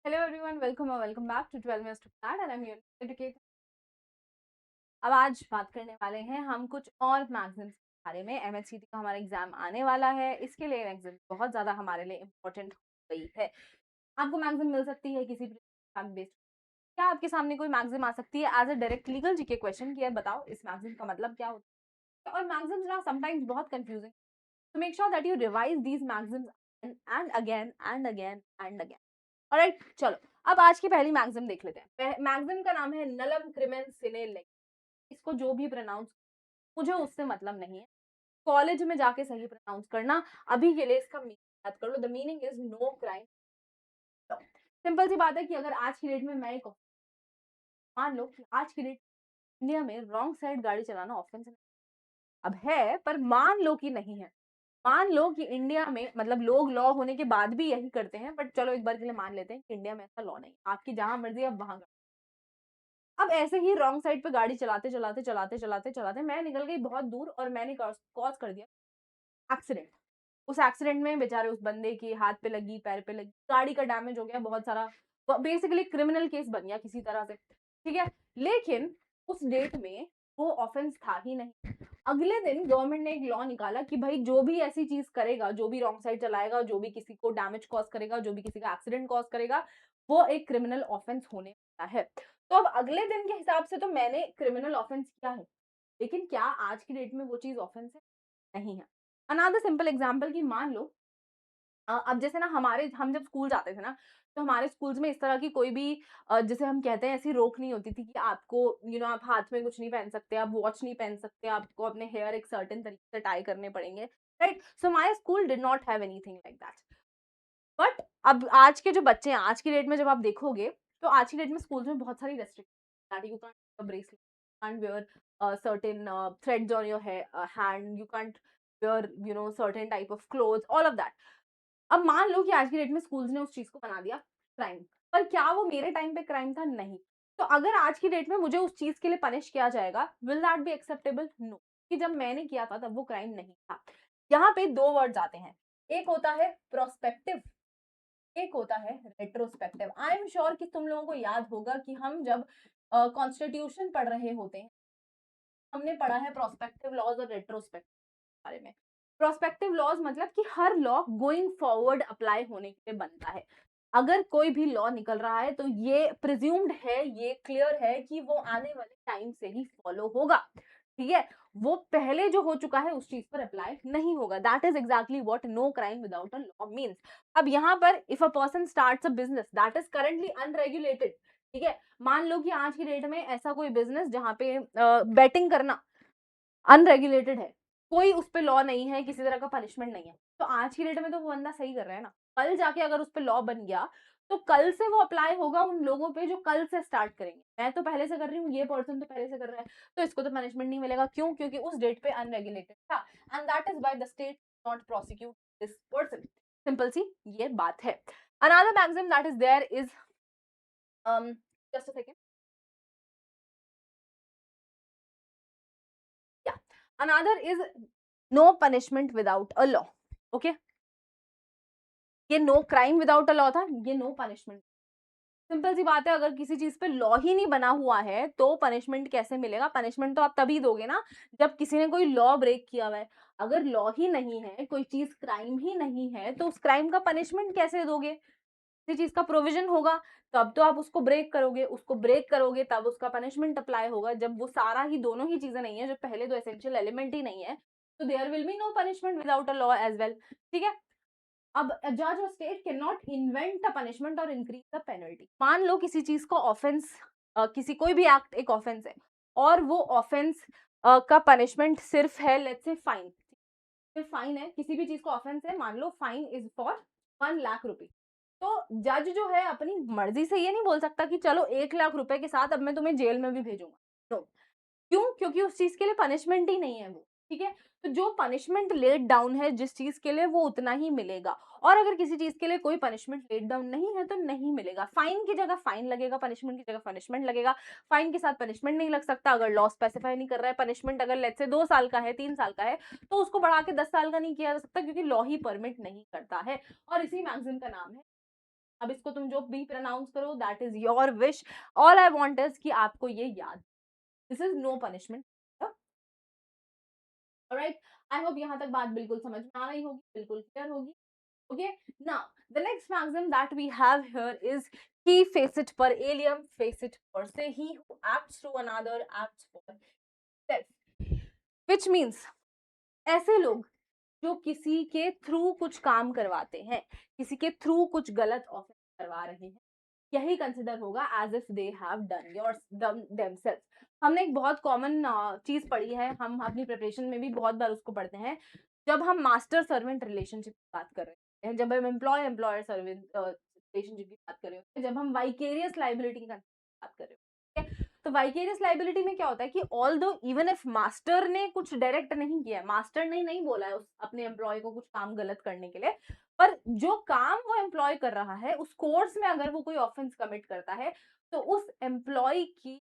Hello everyone, welcome back to 12 minutes to start and I am your educator. अब आज बात करने वाले हैं हम कुछ और मैगजीन्स के बारे में। एमएचसीटी का हमारा एग्जाम आने वाला है, इसके लिए मैगजीन बहुत ज़्यादा हमारे लिए इम्पोर्टेंट हो गई है। आपको मैगजीन मिल सकती है किसी भी बेस्ड। क्या आपके सामने कोई मैगजीन आ सकती है as a direct legal GK question कि बताओ इस मैगजीन का मतलब क्या होता है। और मैगजीन्स ना समटाइम्स बहुत कंफ्यूजिंग, तो make sure that you revise these magazines and again and again and again. Alright, चलो अब आज की पहली मैगजीन देख लेते हैं। मैगजीन का नाम है नलम क्रिमेन सिने लेग। इसको जो भी प्रोनाउंस, मुझे उससे मतलब नहीं है, कॉलेज में जाके सही प्रोनाउंस करना। अभी के लिए इसका मीनिंग याद कर लो। The meaning is no crime. Simple सी बात है कि अगर आज की डेट में मैं मान लो कि आज की डेट इंडिया में रॉन्ग साइड गाड़ी चलाना ऑफेंस है, अब है पर मान लो कि नहीं है। मान लो कि इंडिया में मतलब लोग लॉ होने के बाद भी यही करते हैं, बट चलो एक बार के लिए मान लेते हैं कि इंडिया में ऐसा लॉ नहीं, आपकी जहां मर्जी आप वहां। अब ऐसे ही रॉन्ग साइड पे गाड़ी चलाते चलाते चलाते चलाते चलाते मैं निकल गई बहुत दूर और मैंने कॉज कर दिया एक्सीडेंट। उस एक्सीडेंट में बेचारे उस बंदे की हाथ पे लगी, पैर पे लगी, गाड़ी का डैमेज हो गया बहुत सारा। बेसिकली क्रिमिनल केस बन गया किसी तरह से, ठीक है। लेकिन उस डेट में वो ऑफेंस था ही नहीं। अगले दिन गवर्नमेंट ने एक लॉ निकाला कि भाई जो भी ऐसी चीज करेगा, जो भी रॉन्ग साइड चलाएगा, जो भी किसी को डैमेज कॉज करेगा, जो भी किसी का एक्सीडेंट कॉज करेगा, वो एक क्रिमिनल ऑफेंस होने वाला है। तो अब अगले दिन के हिसाब से तो मैंने क्रिमिनल ऑफेंस किया है, लेकिन क्या आज की डेट में वो चीज ऑफेंस है? नहीं है। अनदर सिंपल एग्जांपल कि मान लो अब जैसे ना हम जब स्कूल जाते थे ना, तो हमारे स्कूल्स में इस तरह की कोई भी जैसे हम कहते हैं ऐसी रोक नहीं होती थी कि आपको आप हाथ में कुछ नहीं पहन सकते, आप वॉच नहीं पहन सकते, आपको अपने हेयर एक सर्टेन तरीके से टाई करने पड़ेंगे, right. So my school did not have anything like that. But अब आज के जो बच्चे हैं, आज की डेट में जब आप देखोगे तो आज की डेट में स्कूल्स में बहुत सारी restriction, you can't bracelet, can't where certain threads on your hand, you can't where certain type of clothes, all of that. अब मान लो कि आज की डेट में स्कूल्स ने उस चीज को बना दिया क्राइम, पर क्या वो मेरे टाइम पे क्राइम था? नहीं। तो अगर आज की डेट में मुझे उस चीज के लिए पनिश किया जाएगा, will that be acceptable? No. कि जब मैंने किया था तब वो क्राइम नहीं था। यहाँ पे दो वर्ड्स आते हैं, एक होता है प्रोस्पेक्टिव, एक होता है रेट्रोस्पेक्टिव। आई एम श्योर कि तुम लोगों को याद होगा कि हम जब कॉन्स्टिट्यूशन पढ़ रहे होते हैं, हमने पढ़ा है प्रोस्पेक्टिव लॉज और रेट्रोस्पेक्टिव बारे में। प्रोस्पेक्टिव लॉज मतलब कि हर लॉ गोइंग फॉरवर्ड अप्लाई होने के लिए बनता है। अगर कोई भी लॉ निकल रहा है तो ये प्रिज्यूम्ड है, ये क्लियर है कि वो आने वाले टाइम से ही फॉलो होगा, ठीक है। वो पहले जो हो चुका है उस चीज पर अप्लाई नहीं होगा। That is exactly what no crime without a law means. अब यहाँ पर if a person starts a business that is currently unregulated, ठीक है। मान लो कि आज की डेट में ऐसा कोई बिजनेस जहाँ पे बेटिंग करना अनरेगुलेटेड है, कोई उस पे लॉ नहीं है, किसी तरह का पनिशमेंट नहीं है, तो आज की डेट में तो वो बंदा सही कर रहा है ना। कल जाके अगर उस पे लॉ बन गया तो कल से वो अप्लाई होगा उन लोगों पे जो कल से स्टार्ट करेंगे। मैं तो पहले से कर रही हूँ, ये पर्सन तो पहले से कर रहा है, तो इसको तो पनिशमेंट नहीं मिलेगा। क्यों? क्योंकि उस डेट पे अनरेगुलेटेड था, and that is why the state not prosecute this person. Simple सी ये बात है। Another maxim that is there is just a second, yeah, another is no punishment without a law, okay। ये no crime without a law था, ये no punishment. Simple सी बात है, अगर किसी चीज पे लॉ ही नहीं बना हुआ है तो पनिशमेंट कैसे मिलेगा? पनिशमेंट तो आप तभी दोगे ना जब किसी ने कोई लॉ ब्रेक किया हुआ है। अगर लॉ ही नहीं है, कोई चीज क्राइम ही नहीं है, तो उस क्राइम का पनिशमेंट कैसे दोगे? किसी चीज का प्रोविजन होगा तब तो आप उसको ब्रेक करोगे, उसको ब्रेक करोगे तब उसका पनिशमेंट अप्लाई होगा। जब वो सारा ही दोनों ही चीजें नहीं है, जो पहले दो एसेंशियल एलिमेंट ही नहीं है, तो there will be no punishment without a law as well, ठीक है। अब जज और state cannot invent a punishment और इंक्रीज द पेनल्टी। मान लो किसी चीज को ऑफेंस, किसी कोई भी एक्ट एक ऑफेंस है और वो ऑफेंस का पनिशमेंट सिर्फ है लेट्स से फाइन। फिर फाइन है, किसी भी चीज को ऑफेंस है, मान लो फाइन इज फॉर 1 लाख रुपए, तो जज जो है अपनी मर्जी से ये नहीं बोल सकता कि चलो 1 लाख रुपए के साथ अब मैं तुम्हें जेल में भी भेजूंगा। नो। क्यों? क्योंकि उस चीज के लिए पनिशमेंट ही नहीं है वो, ठीक है। तो जो पनिशमेंट लेट डाउन है जिस चीज के लिए, वो उतना ही मिलेगा। और अगर किसी चीज के लिए कोई पनिशमेंट लेट डाउन नहीं है तो नहीं मिलेगा। फाइन की जगह फाइन लगेगा, पनिशमेंट की जगह पनिशमेंट लगेगा। फाइन के साथ पनिशमेंट नहीं लग सकता अगर लॉ स्पेसिफाई नहीं कर रहा है। पनिशमेंट अगर लेट्स से 2 साल का है, 3 साल का है, तो उसको बढ़ा के 10 साल का नहीं किया जा सकता, क्योंकि लॉ ही परमिट नहीं करता है। और इसी मैगजीन का नाम है अब इसको तुम जो भी प्रोनाउंस करो that is your wish, all I want is कि आपको ये याद, this is no punishment. Alright, I hope यहाँ तक बात बिल्कुल समझ में आ रही होगी, बिल्कुल क्लियर होगी। Okay, now the next maxim that we have here is he facet per alium, facet per se, he who acts through another acts for self, which means ऐसे लोग जो किसी के थ्रू कुछ काम करवाते हैं, किसी के थ्रू कुछ गलत ऑफर करवा रहे हैं, यही कंसिडर होगा as if they have done your themself. हमने एक बहुत कॉमन चीज पढ़ी है, हम अपनी प्रिपरेशन में भी बहुत बार उसको पढ़ते हैं, जब हम मास्टर सर्वेंट रिलेशनशिप की बात कर रहे हैं, जब हम एम्प्लॉय एम्प्लॉयर सर्वेंट रिलेशनशिप की बात कर रहे हैं, जब हम वाइकेरियस लाइबिलिटी की बात कर रहे हैं, तो वाइकेरियस लाइबिलिटी में क्या होता है कि ऑल दो इवन इफ मास्टर ने कुछ डायरेक्ट नहीं किया है, मास्टर ने नहीं बोला है उस अपने एम्प्लॉय को कुछ काम गलत करने के लिए, पर जो काम वो एम्प्लॉय कर रहा है उस कोर्स में अगर वो कोई ऑफेंस कमिट करता है तो उस एम्प्लॉय की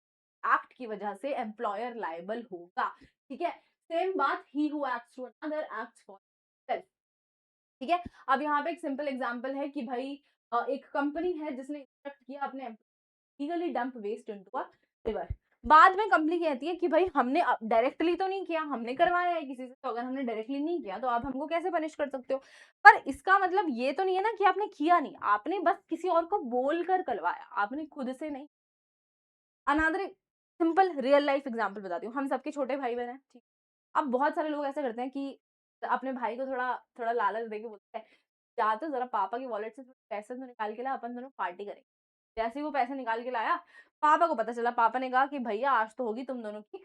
एक्ट की वजह से एम्प्लॉयर लायबल होगा। ठीक है, सेम बात ही who acts to another acts for self. ठीक है, अब यहाँ पे एक सिंपल एग्जांपल है कि भाई एक कंपनी है जिसने इंस्ट्रक्ट किया अपने legally dump waste into a river, बाद में कंपनी कहती है कि भाई हमने डायरेक्टली तो नहीं किया, हमने करवाया है किसी से, तो अगर हमने डायरेक्टली नहीं किया तो आप हमको कैसे पनिश कर सकते हो। पर इसका मतलब ये तो नहीं है ना कि आपने किया नहीं, आपने बस किसी और को बोलकर करवाया, आपने खुद से नहीं। Another simple real life example बताती हूँ, हम सबके छोटे भाई बहन हैं, ठीक। अब बहुत सारे लोग ऐसा करते हैं कि अपने भाई को थोड़ा थोड़ा लालच देके बोलते हैं जा तो जरा पापा की वॉलेट से पैसे तो निकाल के ला, अपन दोनों पार्टी करेंगे। जैसे ही वो पैसे निकाल के लाया, पापा को पता चला, पापा ने कहा कि भैया आज तो होगी तुम दोनों की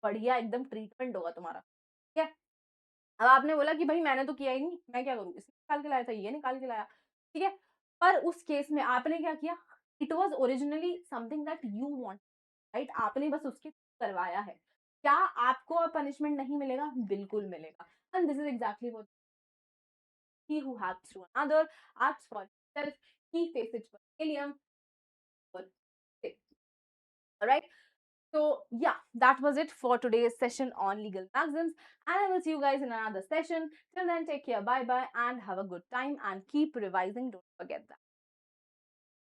बढ़िया एकदम ट्रीटमेंट होगा तुम्हारा। ठीक है, अब आपने बोला कि भाई मैंने तो किया ही नहीं, मैं क्या करूँ, इसने निकाल के लाया था, ये निकाल के लाया। ठीक है, पर उस केस में आपने क्या किया, it was originally something that you want, right, आपने बस उसके करवाया है। क्या आपको अब पनिशमेंट नहीं मिलेगा? बिल्कुल मिलेगा। And this is exactly what he who acts through another acts for himself, he faces for alien for it. All right, so yeah, that was it for today's session on legal maxims, and I will see you guys in another session. Till then, take care, bye bye, and have a good time and keep revising, don't forget that.